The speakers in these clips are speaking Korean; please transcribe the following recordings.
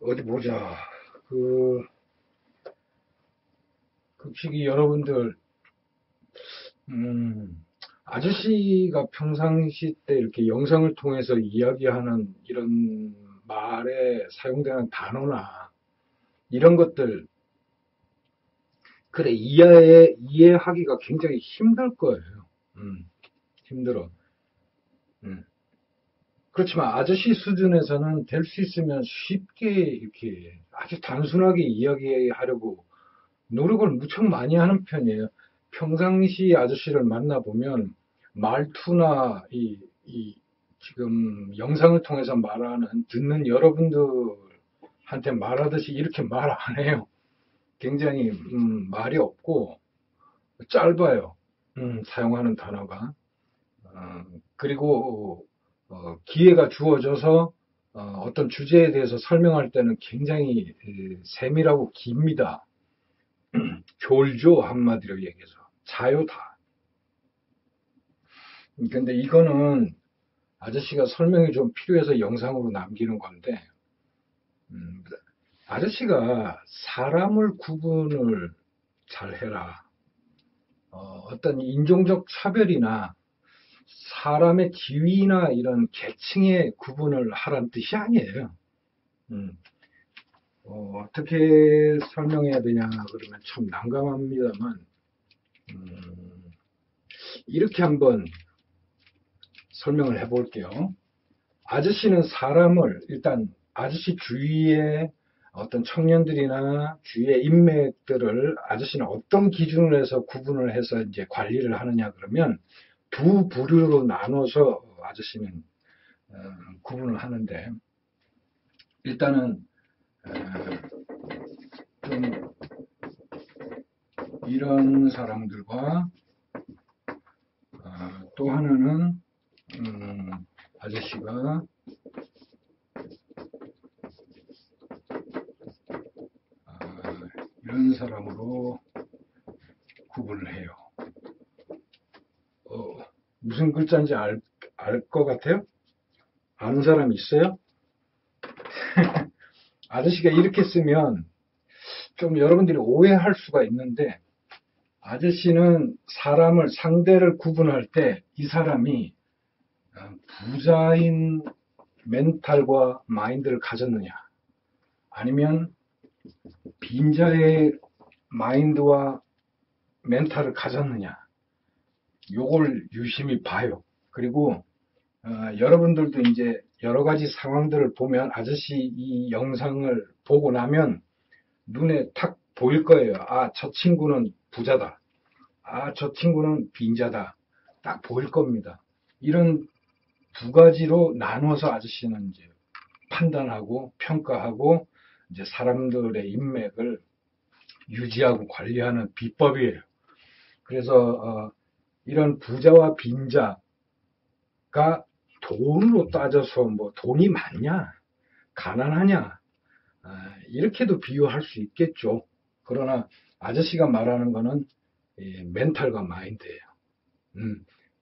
어디 보자. 그, 급식이 여러분들, 음, 아저씨가 평상시 때 이렇게 영상을 통해서 이야기하는 이런 말에 사용되는 단어나 이런 것들, 그래, 이해하기가 굉장히 힘들 거예요. 힘들어. 음. 그렇지만 아저씨 수준에서는 될 수 있으면 쉽게 이렇게 아주 단순하게 이야기하려고 노력을 무척 많이 하는 편이에요. 평상시 아저씨를 만나보면 말투나 지금 영상을 통해서 듣는 여러분들한테 말하듯이 이렇게 말 안 해요. 굉장히, 말이 없고 짧아요. 사용하는 단어가. 그리고, 기회가 주어져서 어떤 주제에 대해서 설명할 때는 굉장히 세밀하고 깁니다. 졸죠, 한마디로 얘기해서. 자요, 다. 근데 이거는 아저씨가 설명이 좀 필요해서 영상으로 남기는 건데, 음, 아저씨가 사람을 구분을 잘 해라. 어떤 인종적 차별이나 사람의 지위나 이런 계층의 구분을 하라는 뜻이 아니에요. 음, 어떻게 설명해야 되냐 그러면 참 난감합니다만, 음, 이렇게 한번 설명을 해볼게요. 아저씨는 사람을 일단 아저씨 주위에 어떤 청년들이나 주위의 인맥들을 아저씨는 어떤 기준으로 해서 구분을 해서 이제 관리를 하느냐 그러면 두 부류로 나눠서 아저씨는 구분을 하는데 일단은 좀 이런 사람들과 또 하나는 아저씨가 이런 사람으로 구분을 해요. 무슨 글자인지 알 것 같아요? 아는 사람 있어요? 아저씨가 이렇게 쓰면 좀 여러분들이 오해할 수가 있는데 아저씨는 상대를 구분할 때 이 사람이 부자인 멘탈과 마인드를 가졌느냐 아니면 빈자의 마인드와 멘탈을 가졌느냐 요걸 유심히 봐요. 그리고 여러분들도 이제 여러 가지 상황들을 보면 아저씨 이 영상을 보고 나면 눈에 탁 보일 거예요. 아, 저 친구는 부자다. 아, 저 친구는 빈자다. 딱 보일 겁니다. 이런 두 가지로 나눠서 아저씨는 이제 판단하고 평가하고 이제 사람들의 인맥을 유지하고 관리하는 비법이에요. 그래서 이런 부자와 빈자가 돈으로 따져서 뭐 돈이 많냐, 가난하냐 이렇게도 비유할 수 있겠죠. 그러나 아저씨가 말하는 거는 멘탈과 마인드예요.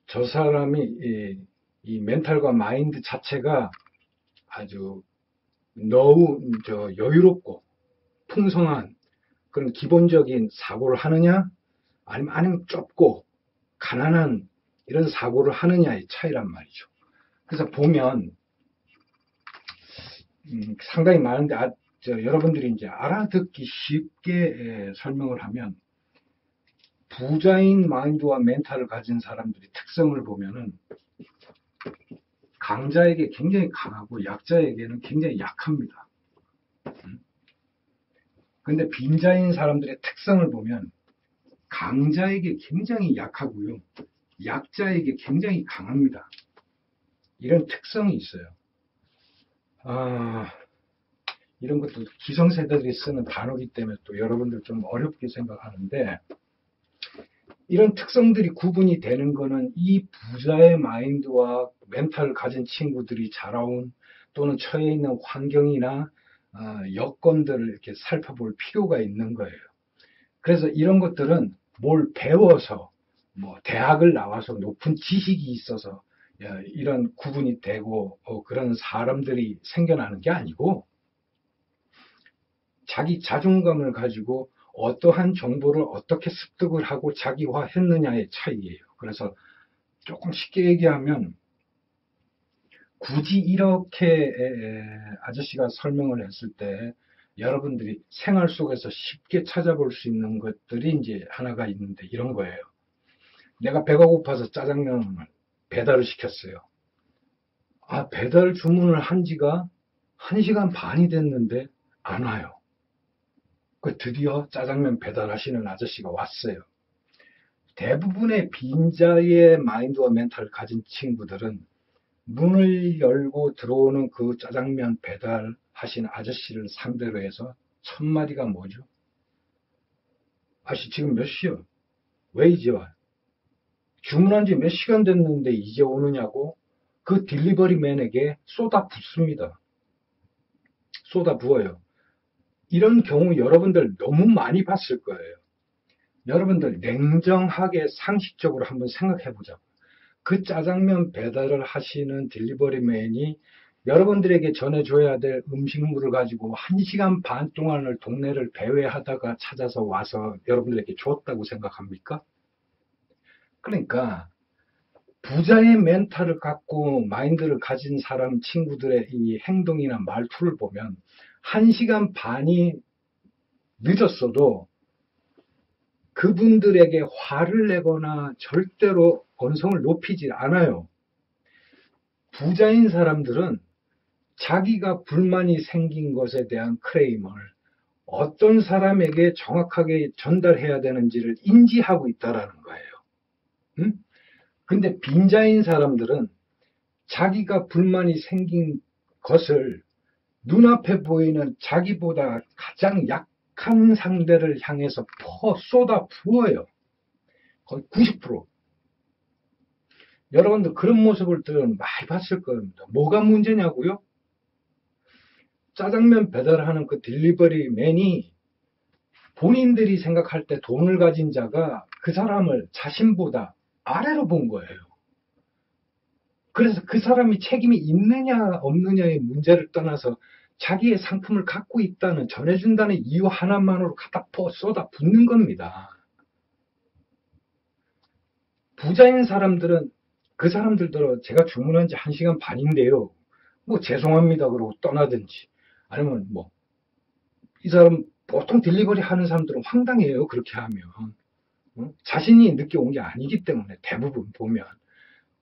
저 사람이 이 멘탈과 마인드 자체가 아주 여유롭고 풍성한 그런 기본적인 사고를 하느냐, 아니면 좁고 가난한 이런 사고를 하느냐의 차이란 말이죠. 그래서 보면 상당히 많은데 여러분들이 이제 알아듣기 쉽게 설명을 하면 부자인 마인드와 멘탈을 가진 사람들의 특성을 보면은 강자에게 굉장히 강하고 약자에게는 굉장히 약합니다. 근데 빈자인 사람들의 특성을 보면 강자에게 굉장히 약하고요. 약자에게 굉장히 강합니다. 이런 특성이 있어요. 이런 것도 기성세대들이 쓰는 단어이기 때문에 또 여러분들 좀 어렵게 생각하는데 이런 특성들이 구분이 되는 거는 이 부자의 마인드와 멘탈을 가진 친구들이 자라온 또는 처해 있는 환경이나 여건들을 이렇게 살펴볼 필요가 있는 거예요. 그래서 이런 것들은 뭘 배워서 뭐 대학을 나와서 높은 지식이 있어서 이런 구분이 되고 그런 사람들이 생겨나는 게 아니고 자기 자존감을 가지고 어떠한 정보를 어떻게 습득을 하고 자기화했느냐의 차이예요. 그래서 조금 쉽게 얘기하면 굳이 이렇게 아저씨가 설명을 했을 때 여러분들이 생활 속에서 쉽게 찾아볼 수 있는 것들이 이제 하나가 있는데 이런 거예요. 내가 배가 고파서 짜장면을 배달을 시켰어요. 배달 주문을 한 지가 1시간 반이 됐는데 안 와요. 드디어 짜장면 배달하시는 아저씨가 왔어요. 대부분의 빈자의 마인드와 멘탈을 가진 친구들은 문을 열고 들어오는 그 짜장면 배달하신 아저씨를 상대로 해서 첫 마디가 뭐죠? 아저씨 지금 몇 시요? 왜 이제 와요? 주문한 지 몇 시간 됐는데 이제 오느냐고 그 딜리버리맨에게 쏟아붓습니다. 쏟아부어요. 이런 경우 여러분들 너무 많이 봤을 거예요. 여러분들 냉정하게 상식적으로 한번 생각해 보자고. 그 짜장면 배달을 하시는 딜리버리맨이 여러분들에게 전해줘야 될 음식물을 가지고 1시간 반 동안을 동네를 배회하다가 찾아서 와서 여러분들에게 줬다고 생각합니까? 그러니까 부자의 멘탈을 갖고 마인드를 가진 사람 친구들의 이 행동이나 말투를 보면 1시간 반이 늦었어도 그분들에게 화를 내거나 절대로 언성을 높이지 않아요. 부자인 사람들은 자기가 불만이 생긴 것에 대한 클레임을 어떤 사람에게 정확하게 전달해야 되는지를 인지하고 있다는 거예요. 응? 근데 빈자인 사람들은 자기가 불만이 생긴 것을 눈앞에 보이는 자기보다 가장 약한 상대를 향해서 쏟아 부어요. 거의 90%. 여러분들 그런 모습을 많이 봤을 겁니다. 뭐가 문제냐고요? 짜장면 배달하는 그 딜리버리맨이 본인들이 생각할 때 돈을 가진 자가 그 사람을 자신보다 아래로 본 거예요. 그래서 그 사람이 책임이 있느냐 없느냐의 문제를 떠나서 자기의 상품을 갖고 있다는 전해준다는 이유 하나만으로 갖다 쏟아 붓는 겁니다. 부자인 사람들은 그 사람들도 제가 주문한 지 1시간 반인데요. 죄송합니다 그러고 떠나든지 아니면 이 사람 보통 딜리버리 하는 사람들은 황당해요. 그렇게 하면 자신이 늦게 온 게 아니기 때문에 대부분 보면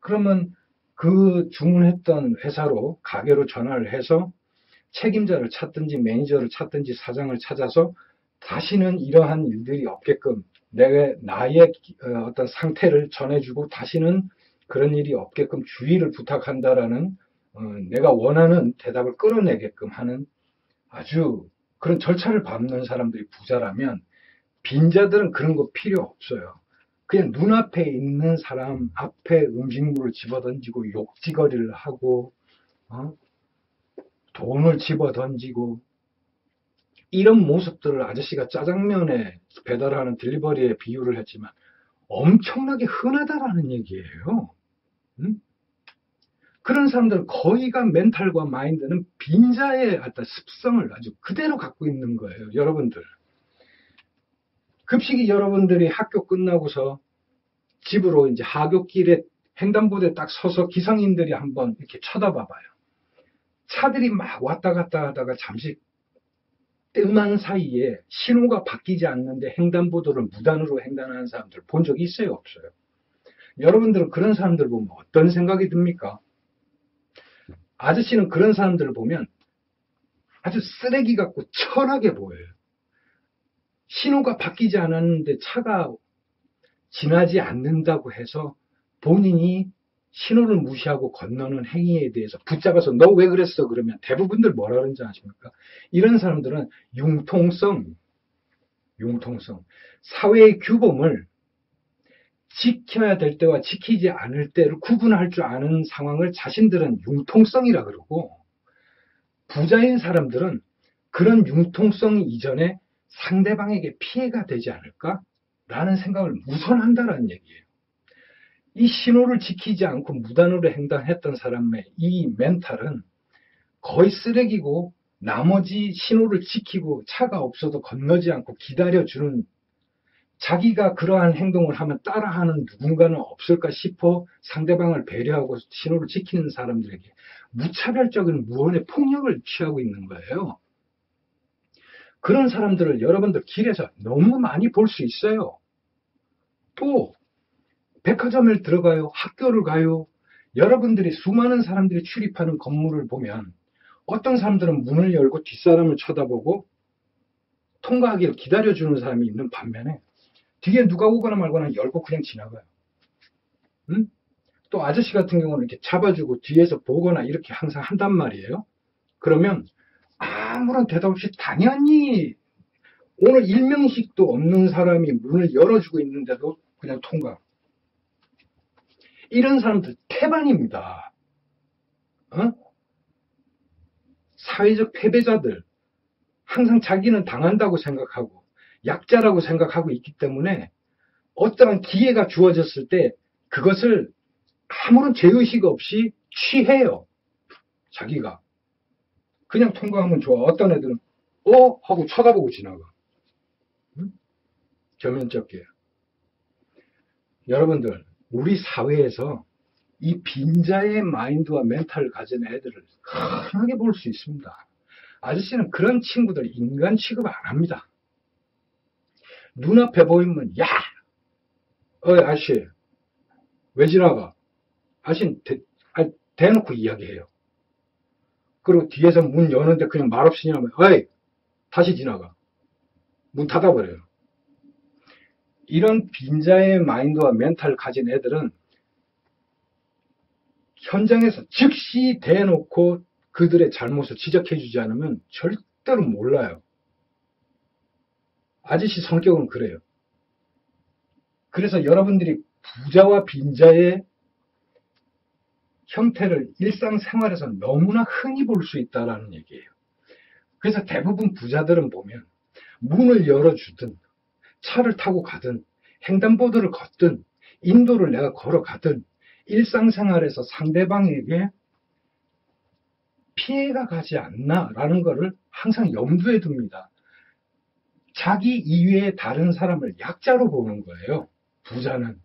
그러면 그 주문했던 회사로 가게로 전화를 해서 책임자를 찾든지 매니저를 찾든지 사장을 찾아서 다시는 이러한 일들이 없게끔 나의 어떤 상태를 전해주고 다시는 그런 일이 없게끔 주의를 부탁한다라는 내가 원하는 대답을 끌어내게끔 하는 아주 그런 절차를 밟는 사람들이 부자라면 빈자들은 그런 거 필요 없어요. 그냥 눈앞에 있는 사람 앞에 음식물을 집어던지고 욕지거리를 하고 돈을 집어던지고 이런 모습들을 아저씨가 짜장면에 배달하는 딜리버리에 비유를 했지만 엄청나게 흔하다라는 얘기예요. 그런 사람들 거의가 멘탈과 마인드는 빈자의 어떤 습성을 아주 그대로 갖고 있는 거예요. 여러분들. 급식이 여러분들이 학교 끝나고서 집으로 이제 하굣길에 횡단보도에 딱 서서 기상인들이 한번 이렇게 쳐다봐봐요. 차들이 막 왔다 갔다 하다가 잠시 뜸한 사이에 신호가 바뀌지 않는데 횡단보도를 무단으로 횡단하는 사람들 본 적이 있어요? 없어요? 여러분들은 그런 사람들 보면 어떤 생각이 듭니까? 아저씨는 그런 사람들을 보면 아주 쓰레기 같고 천하게 보여요. 신호가 바뀌지 않았는데 차가 지나지 않는다고 해서 본인이 신호를 무시하고 건너는 행위에 대해서 붙잡아서 너 왜 그랬어? 그러면 대부분들 뭐라 그러는지 아십니까? 이런 사람들은 융통성, 사회의 규범을 지켜야 될 때와 지키지 않을 때를 구분할 줄 아는 상황을 자신들은 융통성이라 그러고 부자인 사람들은 그런 융통성 이전에 상대방에게 피해가 되지 않을까라는 생각을 우선 한다는 얘기예요. 이 신호를 지키지 않고 무단으로 횡단했던 사람의 이 멘탈은 거의 쓰레기고 나머지 신호를 지키고 차가 없어도 건너지 않고 기다려주는, 자기가 그러한 행동을 하면 따라하는 누군가는 없을까 싶어 상대방을 배려하고 신호를 지키는 사람들에게 무차별적인 무언의 폭력을 취하고 있는 거예요. 그런 사람들을 여러분들 길에서 너무 많이 볼 수 있어요. 또 백화점에 들어가요, 학교를 가요, 여러분들이 수많은 사람들이 출입하는 건물을 보면 어떤 사람들은 문을 열고 뒷사람을 쳐다보고 통과하기를 기다려주는 사람이 있는 반면에 뒤에 누가 오거나 말거나 열고 그냥 지나가요. 응? 또 아저씨 같은 경우는 이렇게 잡아주고 뒤에서 보거나 이렇게 항상 한단 말이에요. 그러면 아무런 대답 없이 당연히 오늘 일명식도 없는 사람이 문을 열어주고 있는데도 그냥 통과. 이런 사람들 태반입니다. 어? 사회적 패배자들, 항상 자기는 당한다고 생각하고 약자라고 생각하고 있기 때문에 어떠한 기회가 주어졌을 때 그것을 아무런 죄의식 없이 취해요. 자기가. 그냥 통과하면 좋아. 어떤 애들은 하고 쳐다보고 지나가. 응? 겸연쩍게. 여러분들, 우리 사회에서 이 빈자의 마인드와 멘탈을 가진 애들을 흔하게 볼 수 있습니다. 아저씨는 그런 친구들 인간 취급 안 합니다. 눈앞에 보이면 야! 아저씨 왜 지나가? 아저씨는 대놓고 이야기해요. 그리고 뒤에서 문 여는데 그냥 말없이 지나가면 어이! 다시 지나가. 문 닫아버려요. 이런 빈자의 마인드와 멘탈을 가진 애들은 현장에서 즉시 대놓고 그들의 잘못을 지적해주지 않으면 절대로 몰라요. 아저씨 성격은 그래요. 그래서 여러분들이 부자와 빈자의 형태를 일상생활에서 너무나 흔히 볼 수 있다는 얘기예요. 그래서 대부분 부자들은 보면 문을 열어주든 차를 타고 가든 횡단보도를 걷든 인도를 내가 걸어가든 일상생활에서 상대방에게 피해가 가지 않나라는 것을 항상 염두에 둡니다. 자기 이외의 다른 사람을 약자로 보는 거예요. 부자는.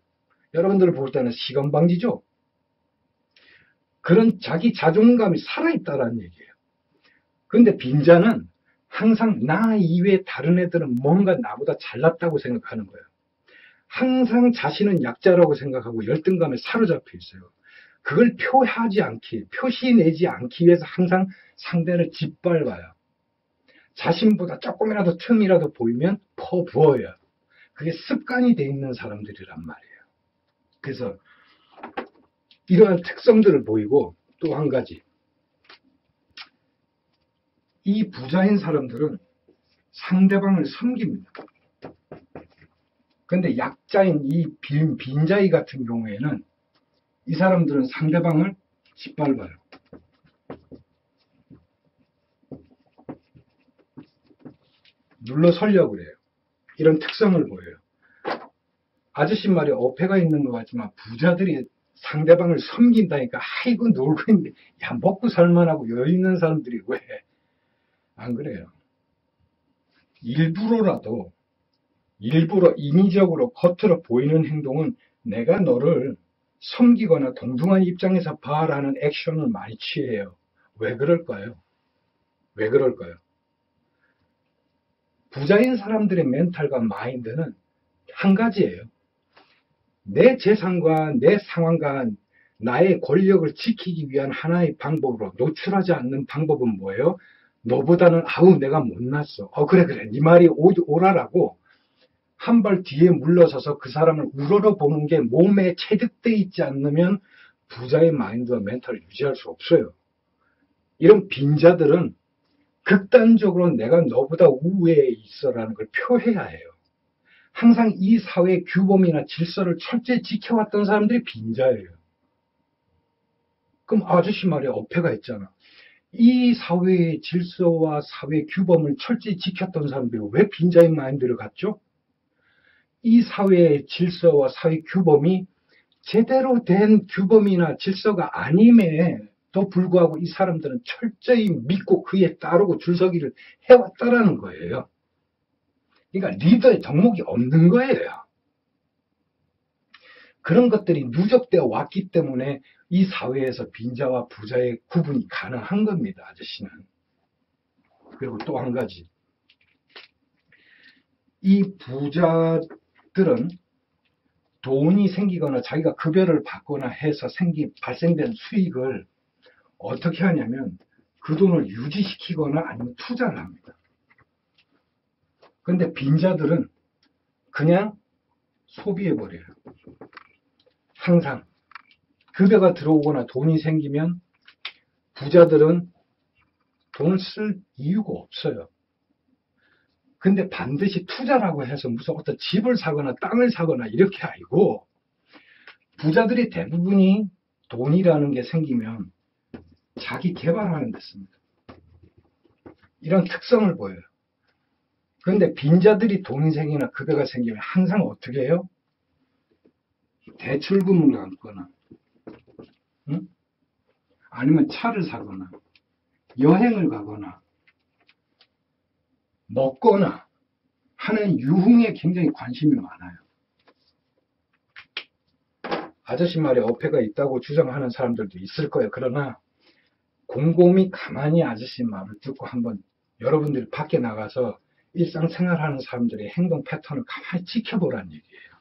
여러분들 볼 때는 시건방지죠. 그런 자기 자존감이 살아있다는 얘기예요. 그런데 빈자는 항상 나 이외의 다른 애들은 뭔가 나보다 잘났다고 생각하는 거예요. 항상 자신은 약자라고 생각하고 열등감에 사로잡혀 있어요. 그걸 표시내지 않기 위해서 항상 상대를 짓밟아요. 자신보다 조금이라도 틈이라도 보이면 퍼부어요. 그게 습관이 돼 있는 사람들이란 말이에요. 그래서 이러한 특성들을 보이고 또 한 가지, 이 부자인 사람들은 상대방을 섬깁니다. 그런데 약자인 이 빈자이 같은 경우에는 이 사람들은 상대방을 짓밟아요. 물러서려고 그래요. 이런 특성을 보여요. 아저씨 말이 어폐가 있는 것 같지만 부자들이 상대방을 섬긴다니까 아이고 놀고 있는데 야 먹고 살만하고 여유 있는 사람들이 왜 안 그래요? 일부러 인위적으로 겉으로 보이는 행동은 내가 너를 섬기거나 동등한 입장에서 봐라는 액션을 많이 취해요. 왜 그럴까요? 왜 그럴까요? 부자인 사람들의 멘탈과 마인드는 한 가지예요. 내 재산과 내 상황과 나의 권력을 지키기 위한 하나의 방법으로 노출하지 않는 방법은 뭐예요? 너보다는 아우 내가 못났어. 그래 네 말이 오라라고 한 발 뒤에 물러서서 그 사람을 우러러보는 게 몸에 체득되어 있지 않으면 부자의 마인드와 멘탈을 유지할 수 없어요. 이런 빈자들은 극단적으로 내가 너보다 우위에 있어라는 걸 표해야 해요. 항상 이 사회의 규범이나 질서를 철저히 지켜왔던 사람들이 빈자예요. 그럼 아저씨 말에 어폐가 있잖아. 이 사회의 질서와 사회의 규범을 철저히 지켰던 사람들이 왜 빈자의 마인드를 갖죠? 이 사회의 질서와 사회 규범이 제대로 된 규범이나 질서가 아님에 불구하고 이 사람들은 철저히 믿고 그에 따르고 줄서기를 해왔다라는 거예요. 그러니까 리더의 덕목이 없는 거예요. 그런 것들이 누적되어 왔기 때문에 이 사회에서 빈자와 부자의 구분이 가능한 겁니다, 아저씨는. 그리고 또 한 가지. 이 부자들은 돈이 생기거나 자기가 급여를 받거나 해서 발생된 수익을 어떻게 하냐면 그 돈을 유지시키거나 아니면 투자를 합니다. 근데 빈자들은 그냥 소비해버려요. 항상 급여가 들어오거나 돈이 생기면 부자들은 돈을 쓸 이유가 없어요. 근데 반드시 투자라고 해서 무슨 어떤 집을 사거나 땅을 사거나 이렇게 아니고 부자들이 대부분이 돈이라는 게 생기면 자기 개발하는 데 씁니다. 이런 특성을 보여요. 그런데 빈자들이 돈이 생기나 급여가 생기면 항상 어떻게 해요? 대출금을 갖거나 아니면 차를 사거나 여행을 가거나 먹거나 하는 유흥에 굉장히 관심이 많아요. 아저씨 말에 어폐가 있다고 주장하는 사람들도 있을 거예요. 그러나 곰곰이 가만히 아저씨 말을 듣고 한번 여러분들이 밖에 나가서 일상생활하는 사람들의 행동 패턴을 가만히 지켜보라는 얘기예요.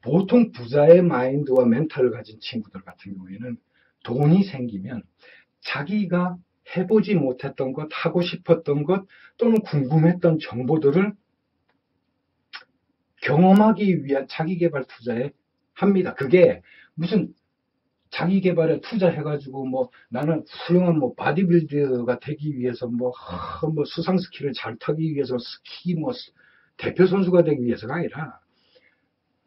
보통 부자의 마인드와 멘탈을 가진 친구들 같은 경우에는 돈이 생기면 자기가 해보지 못했던 것, 하고 싶었던 것 또는 궁금했던 정보들을 경험하기 위한 자기개발 투자에 합니다. 그게 무슨 자기개발에 투자해가지고 뭐 나는 훌륭한 뭐 바디빌더가 되기 위해서 뭐 수상 스키를 잘 타기 위해서 스키 뭐 대표 선수가 되기 위해서가 아니라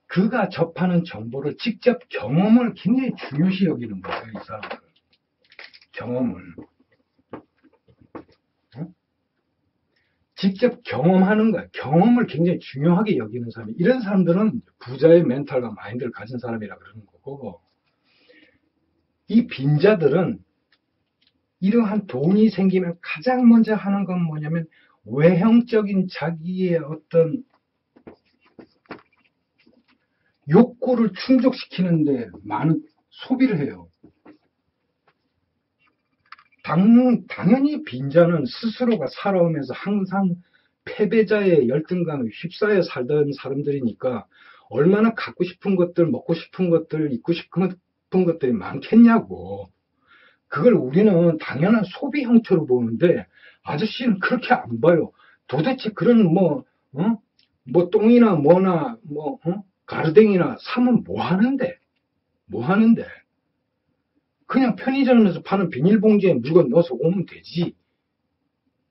그가 접하는 정보를 직접 경험을 굉장히 중요시 여기는 거예요. 이 사람은 경험을 직접 경험하는 거야. 경험을 굉장히 중요하게 여기는 사람이 이런 사람들은 부자의 멘탈과 마인드를 가진 사람이라 그러는 거고 이 빈자들은 이러한 돈이 생기면 가장 먼저 하는 건 뭐냐면 외형적인 자기의 어떤 욕구를 충족시키는데 많은 소비를 해요. 당연히 빈자는 스스로가 살아오면서 항상 패배자의 열등감에 휩싸여 살던 사람들이니까 얼마나 갖고 싶은 것들, 먹고 싶은 것들, 입고 싶은 것들이 많겠냐고. 그걸 우리는 당연한 소비 형태로 보는데 아저씨는 그렇게 안 봐요. 도대체 그런 뭐 똥이나 뭐나 가르댕이나 사면 뭐 하는데? 그냥 편의점에서 파는 비닐봉지에 물건 넣어서 오면 되지.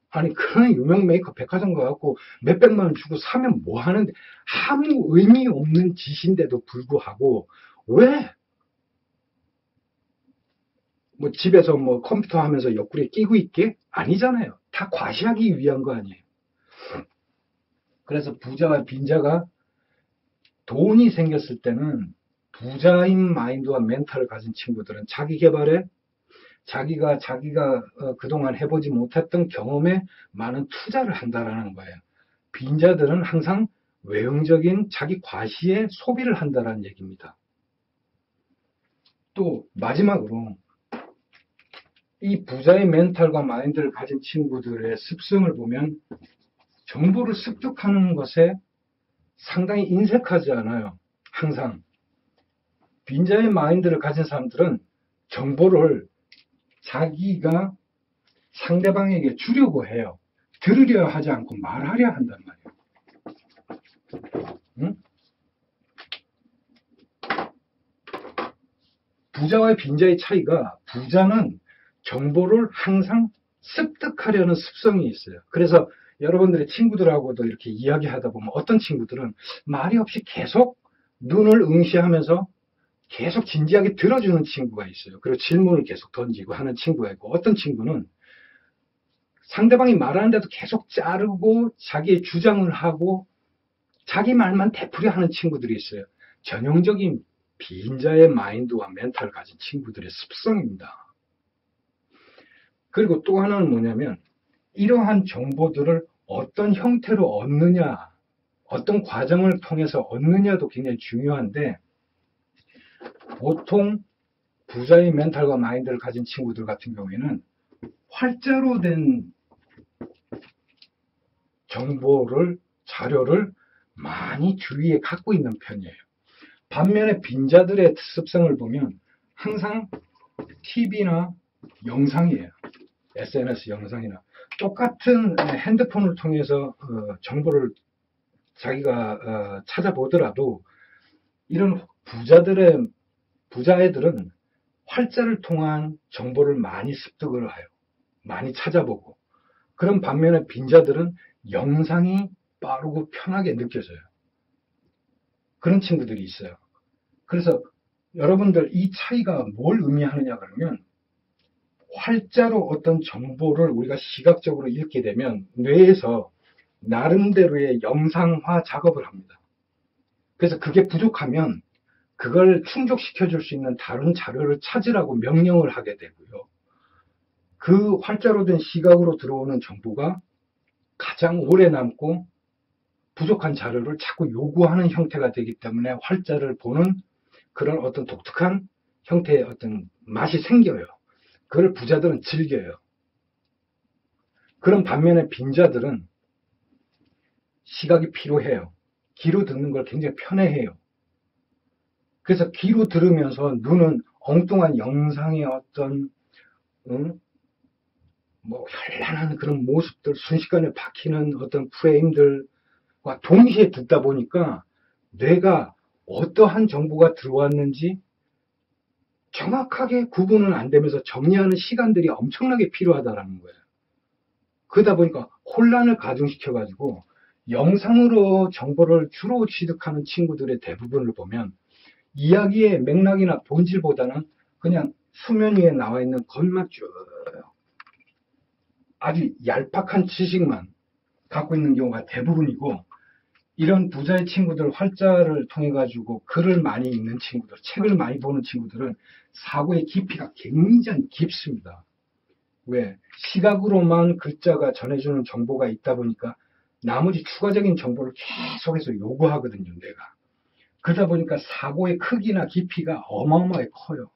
아니 그런 유명 메이크업 백화점 가갖고 몇백만 원 주고 사면 뭐 하는데? 아무 의미 없는 짓인데도 불구하고 왜? 뭐 집에서 뭐 컴퓨터 하면서 옆구리에 끼고 있게? 아니잖아요. 다 과시하기 위한 거 아니에요. 그래서 부자와 빈자가 돈이 생겼을 때는 부자인 마인드와 멘탈을 가진 친구들은 자기 개발에 자기가 그동안 해보지 못했던 경험에 많은 투자를 한다라는 거예요. 빈자들은 항상 외형적인 자기 과시에 소비를 한다라는 얘기입니다. 또 마지막으로 이 부자의 멘탈과 마인드를 가진 친구들의 습성을 보면 정보를 습득하는 것에 상당히 인색하지 않아요. 항상 빈자의 마인드를 가진 사람들은 정보를 자기가 상대방에게 주려고 해요. 들으려 하지 않고 말하려 한단 말이에요. 응? 부자와 빈자의 차이가 부자는 정보를 항상 습득하려는 습성이 있어요. 그래서 여러분들의 친구들하고도 이렇게 이야기하다 보면 어떤 친구들은 말이 없이 계속 눈을 응시하면서 계속 진지하게 들어주는 친구가 있어요. 그리고 질문을 계속 던지고 하는 친구가 있고 어떤 친구는 상대방이 말하는데도 계속 자르고 자기의 주장을 하고 자기 말만 되풀이 하는 친구들이 있어요. 전형적인 빈자의 마인드와 멘탈을 가진 친구들의 습성입니다. 그리고 또 하나는 뭐냐면 이러한 정보들을 어떤 형태로 얻느냐, 어떤 과정을 통해서 얻느냐도 굉장히 중요한데, 보통 부자의 멘탈과 마인드를 가진 친구들 같은 경우에는 활자로 된 정보를, 자료를 많이 주위에 갖고 있는 편이에요. 반면에 빈자들의 습성을 보면 항상 TV나 영상이에요. SNS 영상이나 똑같은 핸드폰을 통해서 정보를 자기가 찾아보더라도 이런 부자애들은 활자를 통한 정보를 많이 습득을 해요. 많이 찾아보고. 그런 반면에 빈자들은 영상이 빠르고 편하게 느껴져요. 그런 친구들이 있어요. 그래서 여러분들 이 차이가 뭘 의미하느냐 그러면, 활자로 어떤 정보를 우리가 시각적으로 읽게 되면 뇌에서 나름대로의 영상화 작업을 합니다. 그래서 그게 부족하면 그걸 충족시켜 줄 수 있는 다른 자료를 찾으라고 명령을 하게 되고요. 그 활자로 된 시각으로 들어오는 정보가 가장 오래 남고 부족한 자료를 자꾸 요구하는 형태가 되기 때문에 활자를 보는 그런 어떤 독특한 형태의 어떤 맛이 생겨요. 그걸 부자들은 즐겨요. 그런 반면에 빈자들은 시각이 필요해요. 귀로 듣는 걸 굉장히 편해해요. 그래서 귀로 들으면서 눈은 엉뚱한 영상의 어떤 현란한 그런 모습들, 순식간에 박히는 어떤 프레임들과 동시에 듣다 보니까 뇌가 어떠한 정보가 들어왔는지 정확하게 구분은 안 되면서 정리하는 시간들이 엄청나게 필요하다는 거예요. 그러다 보니까 혼란을 가중시켜가지고 영상으로 정보를 주로 취득하는 친구들의 대부분을 보면 이야기의 맥락이나 본질보다는 그냥 수면 위에 나와 있는 겉만 쭉 아주 얄팍한 지식만 갖고 있는 경우가 대부분이고, 이런 부자의 친구들, 활자를 통해 가지고 글을 많이 읽는 친구들, 책을 많이 보는 친구들은 사고의 깊이가 굉장히 깊습니다. 왜? 시각으로만 글자가 전해주는 정보가 있다 보니까 나머지 추가적인 정보를 계속해서 요구하거든요, 내가. 그러다 보니까 사고의 크기나 깊이가 어마어마하게 커요.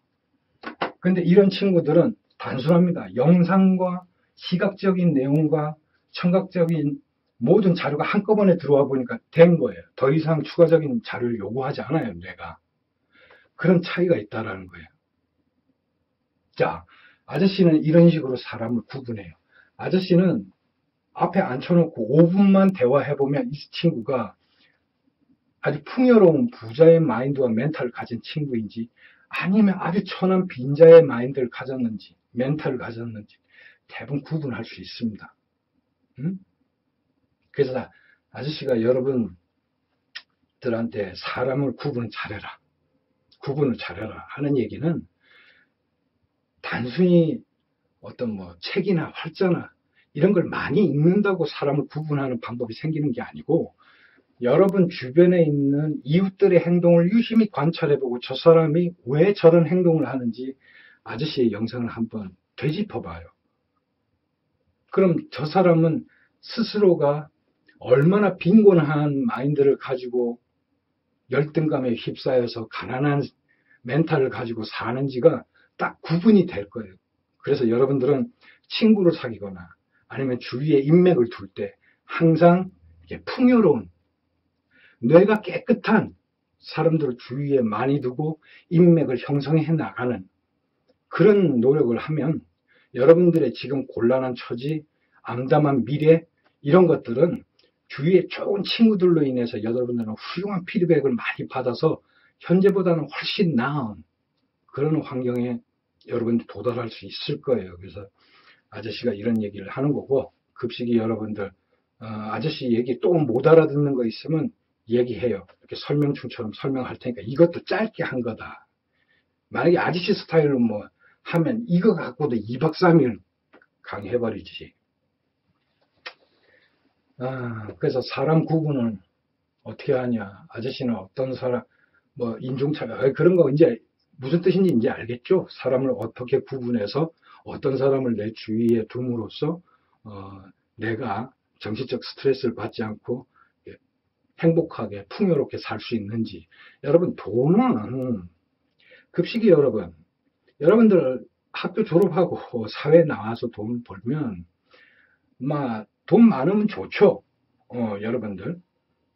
그런데 이런 친구들은 단순합니다. 영상과 시각적인 내용과 청각적인 모든 자료가 한꺼번에 들어와 보니까 된 거예요. 더 이상 추가적인 자료를 요구하지 않아요, 뇌가. 그런 차이가 있다는 거예요. 자, 아저씨는 이런 식으로 사람을 구분해요. 아저씨는 앞에 앉혀놓고 5분만 대화해보면 이 친구가 아주 풍요로운 부자의 마인드와 멘탈을 가진 친구인지, 아니면 아주 천한 빈자의 마인드를 가졌는지, 멘탈을 가졌는지 대부분 구분할 수 있습니다. 그래서 아저씨가 여러분들한테 사람을 구분을 잘해라 하는 얘기는, 단순히 어떤 책이나 활자나 이런 걸 많이 읽는다고 사람을 구분하는 방법이 생기는 게 아니고, 여러분 주변에 있는 이웃들의 행동을 유심히 관찰해보고 저 사람이 왜 저런 행동을 하는지 아저씨의 영상을 한번 되짚어봐요. 그럼 저 사람은 스스로가 얼마나 빈곤한 마인드를 가지고 열등감에 휩싸여서 가난한 멘탈을 가지고 사는지가 딱 구분이 될 거예요. 그래서 여러분들은 친구를 사귀거나 아니면 주위에 인맥을 둘 때 항상 풍요로운, 뇌가 깨끗한 사람들을 주위에 많이 두고 인맥을 형성해 나가는 그런 노력을 하면 여러분들의 지금 곤란한 처지, 암담한 미래, 이런 것들은 주위에 좋은 친구들로 인해서 여러분들은 훌륭한 피드백을 많이 받아서 현재보다는 훨씬 나은 그런 환경에 여러분들이 도달할 수 있을 거예요. 그래서 아저씨가 이런 얘기를 하는 거고, 급식이 여러분들 아저씨 얘기 또 못 알아듣는 거 있으면 얘기해요. 이렇게 설명충처럼 설명할 테니까 이것도 짧게 한 거다. 만약에 아저씨 스타일로 하면 이거 갖고도 2박 3일 강의해버리지. 그래서 사람 구분은 어떻게 하냐. 아저씨는 어떤 사람, 인종차별, 그런 거 이제 무슨 뜻인지 이제 알겠죠? 사람을 어떻게 구분해서 어떤 사람을 내 주위에 둠으로써 내가 정신적 스트레스를 받지 않고 행복하게 풍요롭게 살 수 있는지. 여러분, 돈은 급식이 여러분들 학교 졸업하고 사회에 나와서 돈 벌면 돈 많으면 좋죠. 여러분들.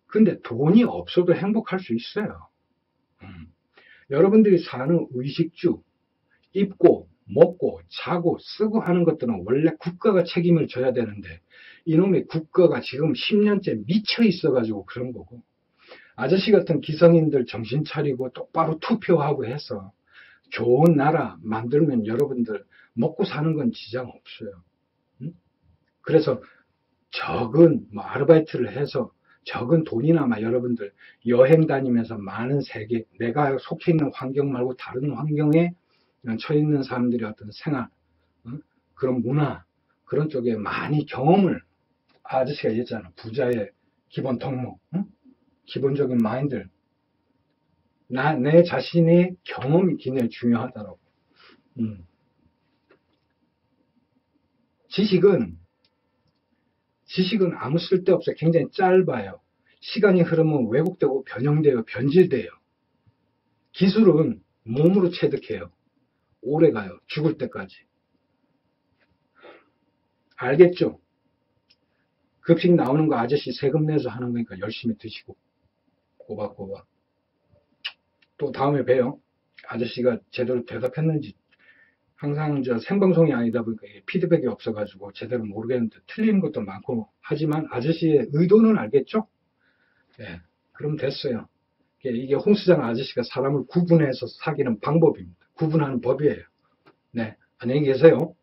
근데 돈이 없어도 행복할 수 있어요. 여러분들이 사는 의식주, 입고, 먹고, 자고, 쓰고 하는 것들은 원래 국가가 책임을 져야 되는데 이놈의 국가가 지금 10년째 미쳐 있어가지고 그런 거고, 아저씨 같은 기성인들 정신 차리고 똑바로 투표하고 해서 좋은 나라 만들면 여러분들 먹고 사는 건 지장 없어요. 그래서 적은 아르바이트를 해서 적은 돈이나마 여러분들 여행 다니면서 많은 세계, 내가 속해 있는 환경 말고 다른 환경에 처해 있는 사람들의 어떤 생활, 그런 문화, 그런 쪽에 많이 경험을, 아저씨가 얘기했잖아. 부자의 기본 덕목, 기본적인 마인드. 내 자신의 경험이 굉장히 중요하다라고. 지식은 아무 쓸데없어요. 굉장히 짧아요. 시간이 흐르면 왜곡되고 변형돼요. 변질돼요. 기술은 몸으로 체득해요. 오래가요. 죽을 때까지. 알겠죠? 급식 나오는 거 아저씨 세금 내서 하는 거니까 열심히 드시고 꼬박꼬박. 또 다음에 봬요. 아저씨가 제대로 대답했는지. 항상 생방송이 아니다 보니까 피드백이 없어가지고 제대로 모르겠는데 틀린 것도 많고, 하지만 아저씨의 의도는 알겠죠? 네, 그럼 됐어요. 이게 홍수장 아저씨가 사람을 구분해서 사귀는 방법입니다. 구분하는 법이에요. 네, 안녕히 계세요.